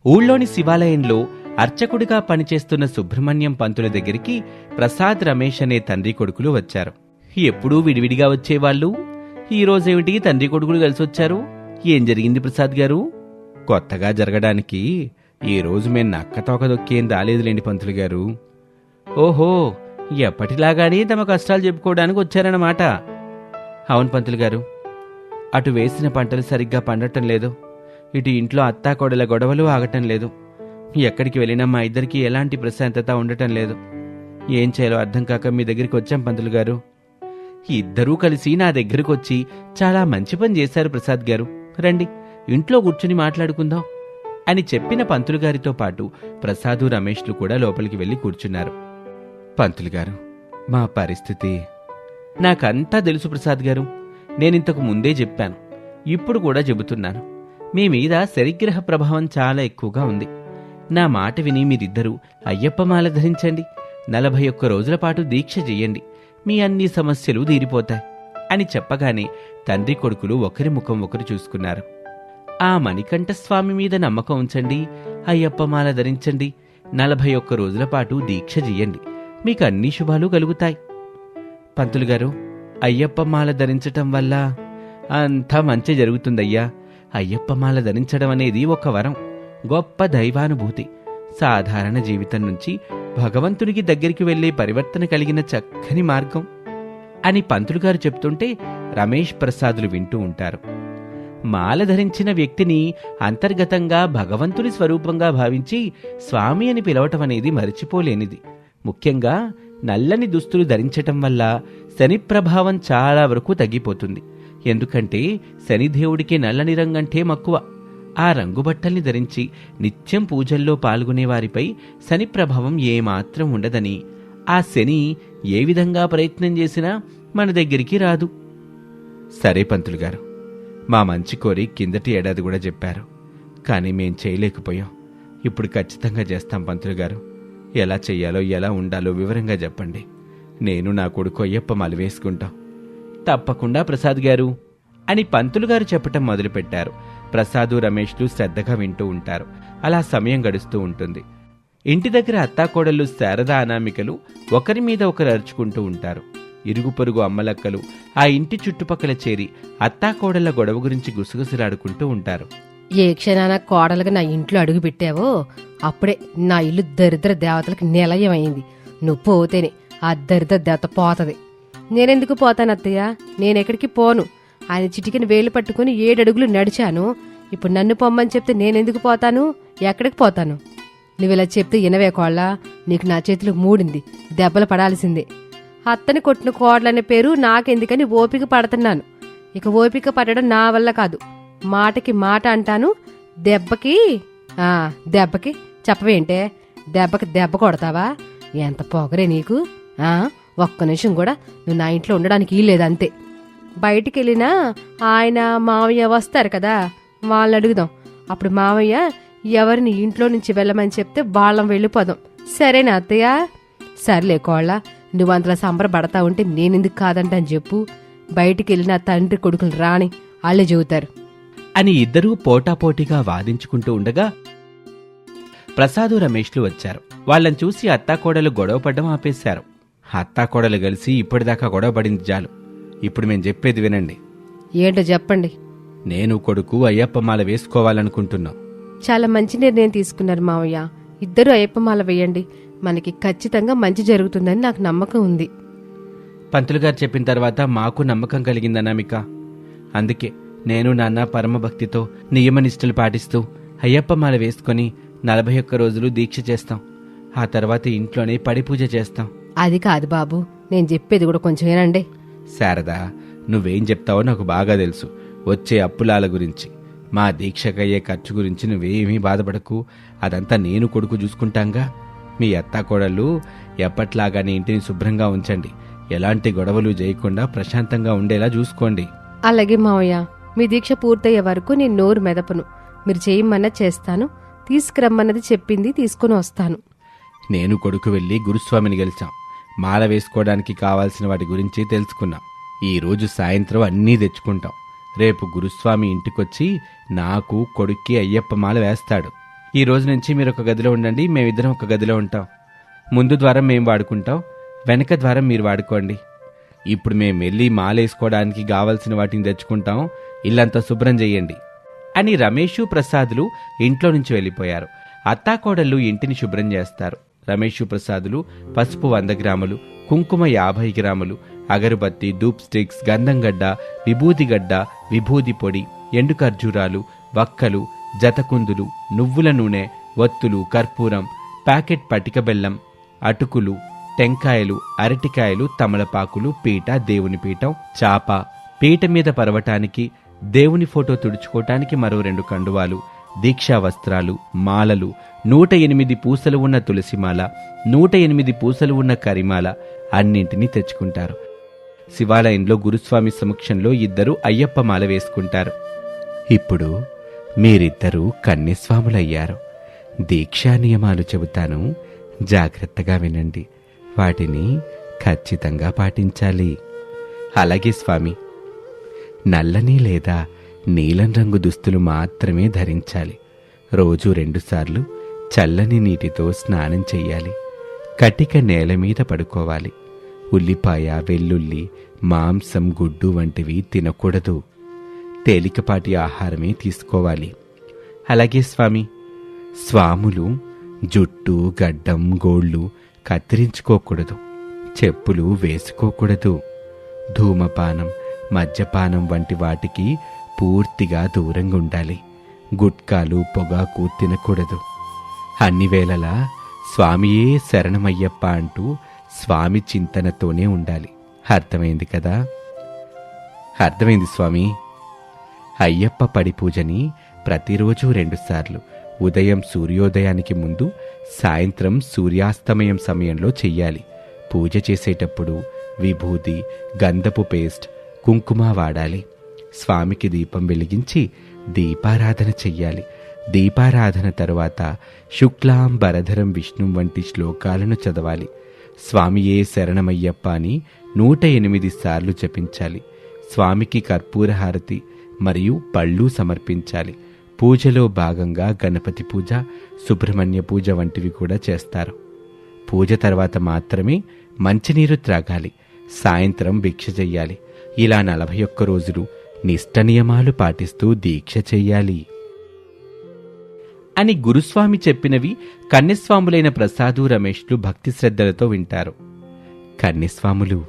ఊళ్ళోని శివాలయంలో అర్చకుడిగా పనిచేస్తున్న సుబ్రహ్మణ్యం పంతుల దగ్గరికి ప్రసాద్, రమేష్ అనే తండ్రి కొడుకులు వచ్చారు. ఎప్పుడూ విడివిడిగా వచ్చేవాళ్ళు, ఈరోజేమిటి తండ్రి కొడుకులు కలిసొచ్చారు? ఏం జరిగింది ప్రసాద్ గారు? కొత్తగా జరగడానికి ఈరోజు మేం నక్కతోక దొక్కేం రాలేదులేండి పంతులు గారు. ఓహో, ఎప్పటిలాగానే తమ కష్టాలు చెప్పుకోవడానికి వచ్చారన్నమాట. అవును పంతులు గారు, అటు వేసిన పంటలు సరిగ్గా పండటం లేదు, ఇటు ఇంట్లో అత్తాకోడల గొడవలు ఆగటం లేదు. ఎక్కడికి వెళ్ళినా మా ఇద్దరికీ ఎలాంటి ప్రశాంతత ఉండటం లేదు. ఏం చేయాలో అర్థం కాక మీ దగ్గరికి వచ్చాం పంతులు గారు. ఇద్దరూ కలిసి నా దగ్గరకు వచ్చి చాలా మంచి పని చేశారు ప్రసాద్ గారు. రండి, ఇంట్లో కూర్చుని మాట్లాడుకుందాం అని చెప్పిన పంతులు గారితో పాటు ప్రసాదు, రమేష్లు కూడా లోపలికి వెళ్లి కూర్చున్నారు. పంతులు గారు, మా పరిస్థితి నాకంతా తెలుసు ప్రసాద్ గారు. నేనింతకు ముందే చెప్పాను, ఇప్పుడు కూడా చెబుతున్నాను. మీ మీద శనిగ్రహ ప్రభావం చాలా ఎక్కువగా ఉంది. నా మాట విని మీరిద్దరూ అయ్యప్పమాల ధరించండి, 41 రోజుల పాటు దీక్ష చెయ్యండి, మీ అన్ని సమస్యలు తీరిపోతాయి అని చెప్పగానే తండ్రి కొడుకులు ఒకరి ముఖం ఒకరు చూసుకున్నారు. ఆ మణికంఠస్వామి మీద నమ్మకం ఉంచండి, అయ్యప్పమాల ధరించండి, 41 రోజుల పాటు దీక్ష చెయ్యండి, మీకు అన్ని శుభాలు కలుగుతాయి. పంతులు గారు, అయ్యప్పమాల ధరించటం వల్ల అంతా మంచి జరుగుతుందయ్యా. అయ్యప్పమాల ధరించడం అనేది ఒక వరం, గొప్ప దైవానుభూతి, సాధారణ జీవితం నుంచి భగవంతునికి దగ్గరికి వెళ్లే పరివర్తన కలిగిన చక్కని మార్గం అని పంతులు గారు చెప్తుంటే రమేష్, ప్రసాదులు వింటూ ఉంటారు. మాల ధరించిన వ్యక్తిని అంతర్గతంగా భగవంతుని స్వరూపంగా భావించి స్వామి అని పిలవటం అనేది మరిచిపోలేనిది. ముఖ్యంగా నల్లని దుస్తులు ధరించటం వల్ల శని ప్రభావం చాలా వరకు తగ్గిపోతుంది. ఎందుకంటే శనిదేవుడికి నల్లని రంగంటే మక్కువ. ఆ రంగుబట్టల్ని ధరించి నిత్యం పూజల్లో పాల్గొనేవారిపై శని ప్రభావం ఏమాత్రం ఉండదని, ఆ శని ఏ విధంగా ప్రయత్నం చేసినా మన దగ్గరికి రాదు. సరే పంతులు గారు, మా మంచి కోరి కిందటి ఏడాది కూడా చెప్పారు, కానీ మేం చేయలేకపోయాం. ఇప్పుడు ఖచ్చితంగా చేస్తాం పంతులు గారు. ఎలా చెయ్యాలో, ఎలా ఉండాలో వివరంగా చెప్పండి. నేను నా కొడుకు అయ్యప్పమాల వేసుకుంటాం. తప్పకుండా ప్రసాద్ గారు అని పంతులు గారు చెప్పటం మొదలుపెట్టారు. ప్రసాదు, రమేష్లు శ్రద్ధగా వింటూ ఉంటారు. అలా సమయం గడుస్తూ ఉంటుంది. ఇంటి దగ్గర అత్తాకోడళ్ళు శారద, అనామికలు ఒకరి మీద ఒకరు అరుచుకుంటూ ఉంటారు. ఇరుగు పొరుగు అమ్మలక్కలు ఆ ఇంటి చుట్టుపక్కల చేరి అత్తాకోడళ్ల గొడవ గురించి గుసగుసలాడుకుంటూ ఉంటారు. ఏ క్షణాన కోడలుగా నా ఇంట్లో అడుగు పెట్టావో అప్పుడే నా ఇల్లు దరిద్ర దేవతలకు నిలయమైంది. నువ్వు పోతేనే ఆ దరిద్ర దేవత పోతది. నేనెందుకు పోతాను అత్తయ్య? నేనెక్కడికి పోను. ఆయన చిటికిన వేలు పట్టుకుని 7 అడుగులు నడిచాను. ఇప్పుడు నన్ను పొమ్మని చెప్తే నేనెందుకు పోతాను? ఎక్కడికి పోతాను? నువ్విలా చెప్తే ఇనవే కోళ్ళ, నీకు నా చేతిలో మూడింది, దెబ్బలు పడాల్సిందే. అత్తని కొట్టిన కోడలనే పేరు నాకెందుకని ఓపిక పడుతున్నాను. ఇక ఓపిక పడడం నా వల్ల కాదు. మాటకి మాట అంటాను, దెబ్బకి చెప్పవేంటే? దెబ్బకి దెబ్బ కొడతావా? ఎంత పొగరే నీకు! ఒక్క నిమిషం కూడా నువ్వు నా ఇంట్లో ఉండడానికి లేదంతే. బయటికెళ్ళినా ఆయన, మావయ్య వస్తారు కదా, వాళ్ళని అడుగుదాం. అప్పుడు మావయ్య ఎవరిని ఇంట్లో నుంచి వెళ్ళమని చెప్తే వాళ్ళం వెళ్ళిపోదాం. సరేనా అత్తయ్య? సర్లే కోళ్ళ, నువ్వంతలా సంబరపడతా ఉంటే నేనెందుకు కాదంటని చెప్పు. బయటికెళ్ళిన తండ్రి కొడుకులు రాని వాళ్ళే చెబుతారు అని ఇద్దరూ పోటాపోటీగా వాదించుకుంటూ ఉండగా ప్రసాదు, రమేష్లు వచ్చారు. వాళ్ళని చూసి అత్తాకోడలు గొడవపడ్డం ఆపేశారు. అత్తాకోడలు కలిసి ఇప్పటిదాకా గొడవపడింది చాలు. ఇప్పుడు మేం చెప్పేది వినండి. ఏంటో చెప్పండి. నేను కొడుకు అయ్యప్పమాల వేసుకోవాలనుకుంటున్నాం. చాలా మంచి నిర్ణయం తీసుకున్నారు మావయ్య. ఇద్దరు అయ్యప్పమాల వేయండి. మనకి ఖచ్చితంగా మంచి జరుగుతుందని నాకు నమ్మకం ఉంది. పంతులు గారు చెప్పిన తర్వాత మాకు నమ్మకం కలిగిందనామిక. అందుకే నేను, నాన్న పరమభక్తితో నియమనిష్టలు పాటిస్తూ అయ్యప్పమాల వేసుకుని 41 రోజులు దీక్ష చేస్తాం. ఆ తర్వాత ఇంట్లోనే పడి పూజ చేస్తాం. అది కాదు బాబు, నేను చెప్పేది కూడా కొంచెం వినండి. శారదా, నువ్వేం చెప్తావో నాకు బాగా తెలుసు. వచ్చే అప్పులాల గురించి, మా దీక్షకయ్యే ఖర్చు గురించి నువ్వేమీ బాధపడకు. అదంతా నేను కొడుకు చూసుకుంటాంగా. మీ అత్తాకోడళ్ళు ఎప్పట్లాగానే ఇంటిని శుభ్రంగా ఉంచండి. ఎలాంటి గొడవలు చేయకుండా ప్రశాంతంగా ఉండేలా చూసుకోండి. అలాగే మావయ్య, మీ దీక్ష పూర్తయ్యే వరకు నేను నోరు మెదపను. మీరు చేయమన్నా చేస్తాను. తీసుకురమ్మన్నది చెప్పింది తీసుకుని వస్తాను. నేను కొడుకు వెళ్ళి గురుస్వామిని గెలిచాం. మాల వేసుకోవడానికి కావాల్సిన వాటి గురించి తెలుసుకున్నాం. ఈ రోజు సాయంత్రం అన్నీ తెచ్చుకుంటాం. రేపు గురుస్వామి ఇంటికొచ్చి నాకు, కొడుక్కి అయ్యప్పమాల వేస్తాడు. ఈ రోజు నుంచి మీరు ఒక గదిలో ఉండండి, మేమిద్దరం ఒక గదిలో ఉంటాం. ముందు ద్వారం మేము వాడుకుంటాం, వెనక ద్వారం మీరు వాడుకోండి. ఇప్పుడు మేము వెళ్ళి మాలేసుకోవడానికి కావలసిన వాటిని తెచ్చుకుంటాం, ఇల్లంతా శుభ్రం చెయ్యండి అని రమేషు ప్రసాదులు ఇంట్లో నుంచి వెళ్ళిపోయారు. అత్తాకోడళ్ళు ఇంటిని శుభ్రం చేస్తారు. రమేషు ప్రసాదులు పసుపు 100 గ్రాములు, కుంకుమ 50 గ్రాములు, అగరుబత్తి, ధూప్ స్టిక్స్, గంధంగడ్డ, విభూతిగడ్డ, విభూది పొడి, ఎండు ఖర్జూరాలు, వక్కలు, జతకుందులు, నువ్వుల నూనె, ఒత్తులు, కర్పూరం, ప్యాకెట్ పటిక బెల్లం, అటుకులు, టెంకాయలు, అరటికాయలు, తమలపాకులు, పీట, దేవుని పీఠం, చాప, పీట మీద పరవటానికి, దేవుని ఫోటో తుడుచుకోవటానికి మరో 2 కండువాలు, దీక్షా వస్త్రాలు, మాలలు, 108 పూసలు ఉన్న తులసిమాల, 108 పూసలు ఉన్న కరిమాల అన్నింటినీ తెచ్చుకుంటారు. శివాలయంలో గురుస్వామి సమక్షంలో 2 అయ్యప్ప మాల వేసుకుంటారు. ఇప్పుడు మీరిద్దరూ కన్యస్వాములయ్యారు. దీక్షా నియమాలు చెబుతాను, జాగ్రత్తగా వినండి. వాటిని ఖచ్చితంగా పాటించాలి. అలాగే స్వామి. నల్లని లేదా నీలం రంగు దుస్తులు మాత్రమే ధరించాలి. రోజు 2 సార్లు చల్లని నీటితో స్నానం చెయ్యాలి. కటిక నేల మీద పడుకోవాలి. ఉల్లిపాయ, వెల్లుల్లి, మాంసం, గుడ్డు వంటివి తినకూడదు. తేలికపాటి ఆహారమే తీసుకోవాలి. అలాగే స్వామి. స్వాములు జుట్టు, గడ్డం, గోళ్ళు కత్తిరించుకోకూడదు. చెప్పులు వేసుకోకూడదు. ధూమపానం, మద్యపానం వంటి వాటికి పూర్తిగా దూరంగా ఉండాలి. గుట్కాలు, పొగాకు తినకూడదు. అన్ని వేళలా స్వామియే శరణమయ్యప్ప అంటూ స్వామి చింతనతోనే ఉండాలి. అర్థమైంది కదా? అర్థమైంది స్వామి. అయ్యప్ప పడి పూజని ప్రతిరోజు 2 సార్లు, ఉదయం సూర్యోదయానికి ముందు, సాయంత్రం సూర్యాస్తమయం సమయంలో చెయ్యాలి. పూజ చేసేటప్పుడు విభూది, గంధపు పేస్ట్, కుంకుమ వాడాలి. స్వామికి దీపం వెలిగించి దీపారాధన చెయ్యాలి. దీపారాధన తరువాత శుక్లాం వరధరం విష్ణుం వంటి శ్లోకాలను చదవాలి. స్వామియే శరణమయ్యప్ప అని 108 సార్లు జపించాలి. స్వామికి కర్పూర హారతి మరియు పళ్ళు సమర్పించాలి. పూజలో భాగంగా గణపతి పూజ, సుబ్రహ్మణ్య పూజ వంటివి కూడా చేస్తారు. పూజ తర్వాత మాత్రమే మంచినీరు త్రాగాలి. సాయంత్రం భిక్ష చెయ్యాలి. ఇలా 41 రోజులు నిష్ట నియమాలు పాటిస్తూ దీక్ష చెయ్యాలి అని గురుస్వామి చెప్పినవి కన్యస్వాములైన ప్రసాదు, రమేష్లు భక్తి శ్రద్ధలతో వింటారు. కన్యస్వాములు,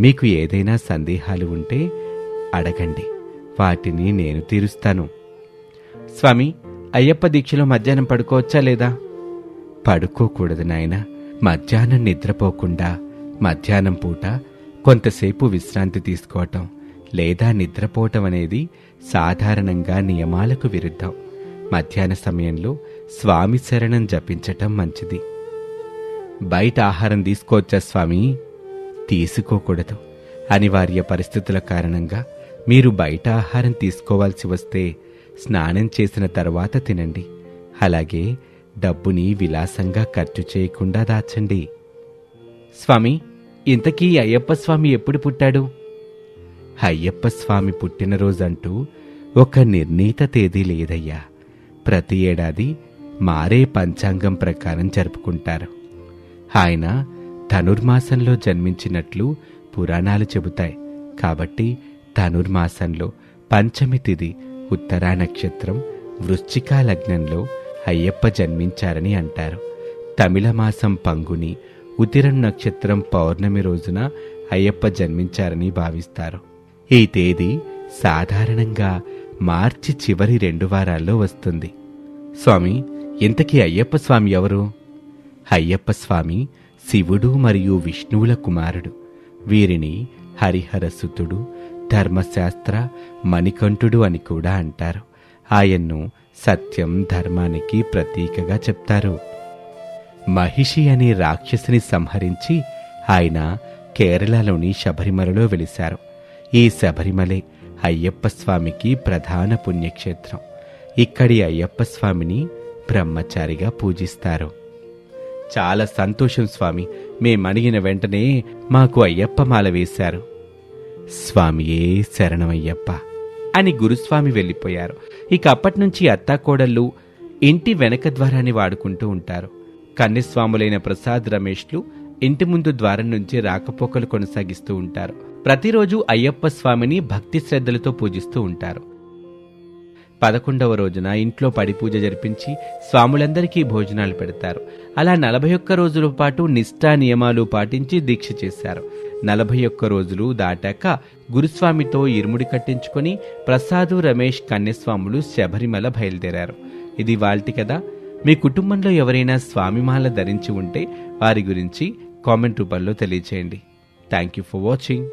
మీకు ఏదైనా సందేహాలు ఉంటే అడగండి, వాటిని నేను తీరుస్తాను. స్వామి, అయ్యప్ప దీక్షలో మధ్యాహ్నం పడుకోవచ్చా లేదా? పడుకోకూడదు నాయనా. మధ్యాహ్నం నిద్రపోకుండా మధ్యాహ్నం పూట కొంతసేపు విశ్రాంతి తీసుకోవటం లేదా నిద్రపోవటం అనేది సాధారణంగా నియమాలకు విరుద్ధం. మధ్యాహ్న సమయంలో స్వామి శరణం జపించటం మంచిది. బయట ఆహారం తీసుకోవచ్చా స్వామి? తీసుకోకూడదు. అనివార్య పరిస్థితుల కారణంగా మీరు బయట ఆహారం తీసుకోవాల్సి వస్తే స్నానం చేసిన తర్వాత తినండి. అలాగే డబ్బుని విలాసంగా ఖర్చు చేయకుండా దాచండి. స్వామి, ఇంతకీ అయ్యప్ప స్వామి ఎప్పుడు పుట్టాడు? అయ్యప్ప స్వామి పుట్టినరోజంటూ ఒక నిర్ణీత తేదీ లేదయ్యా. ప్రతి ఏడాది మారే పంచాంగం ప్రకారం జరుపుకుంటారు. ఆయన ధనుర్మాసంలో జన్మించినట్లు పురాణాలు చెబుతాయి. కాబట్టి ధనుర్మాసంలో పంచమి తిథి, ఉత్తరా నక్షత్రం, వృశ్చిక లగ్నంలో అయ్యప్ప జన్మించారని అంటారు. తమిళ మాసం పంగుని, ఉతిరం నక్షత్రం పౌర్ణమి రోజున అయ్యప్ప జన్మించారని భావిస్తారు. ఈ తేదీ సాధారణంగా మార్చి చివరి 2 వారాల్లో వస్తుంది. స్వామి, ఇంతకీ అయ్యప్ప స్వామి ఎవరు? అయ్యప్ప స్వామి శివుడు మరియు విష్ణువుల కుమారుడు. వీరిని హరిహరసుతుడు, ధర్మశాస్త్ర మణికంఠుడు అని కూడా అంటారు. ఆయన్ను సత్యం, ధర్మానికి ప్రతీకగా చెప్తారు. మహిషి అనే రాక్షసిని సంహరించి ఆయన కేరళలోని శబరిమలలో వెలిశారు. ఈ శబరిమలే అయ్యప్ప స్వామికి ప్రధాన పుణ్యక్షేత్రం. ఇక్కడి అయ్యప్ప స్వామిని బ్రహ్మచారిగా పూజిస్తారు. చాలా సంతోషం స్వామి, మేమడిగిన వెంటనే మాకు అయ్యప్ప మాల వేశారు. స్వామియే శరణమయ్యప్ప అని గురుస్వామి వెళ్ళిపోయారు. ఇక అప్పటినుంచి అత్తాకోడళ్ళు ఇంటి వెనక ద్వారాన్ని వాడుకుంటూ ఉంటారు. కన్యస్వాములైన ప్రసాద్ రమేష్లు ఇంటి ముందు ద్వారం నుంచి రాకపోకలు కొనసాగిస్తూ ఉంటారు. ప్రతిరోజు అయ్యప్ప స్వామిని భక్తి శ్రద్ధలతో పూజిస్తూ ఉంటారు. 11వ రోజున ఇంట్లో పడి పూజ జరిపించి స్వాములందరికీ భోజనాలు పెడతారు. అలా 41 రోజుల పాటు నిష్ఠా నియమాలు పాటించి దీక్ష చేశారు. 41 రోజులు దాటాక గురుస్వామితో ఇరుముడి కట్టించుకొని ప్రసాదు రమేష్ కన్యస్వాములు శబరిమల బయలుదేరారు. ఇది వాల్టి కదా. మీ కుటుంబంలో ఎవరైనా స్వామిమాల ధరించి ఉంటే వారి గురించి కామెంట్ రూపంలో తెలియచేయండి. Thank you for watching.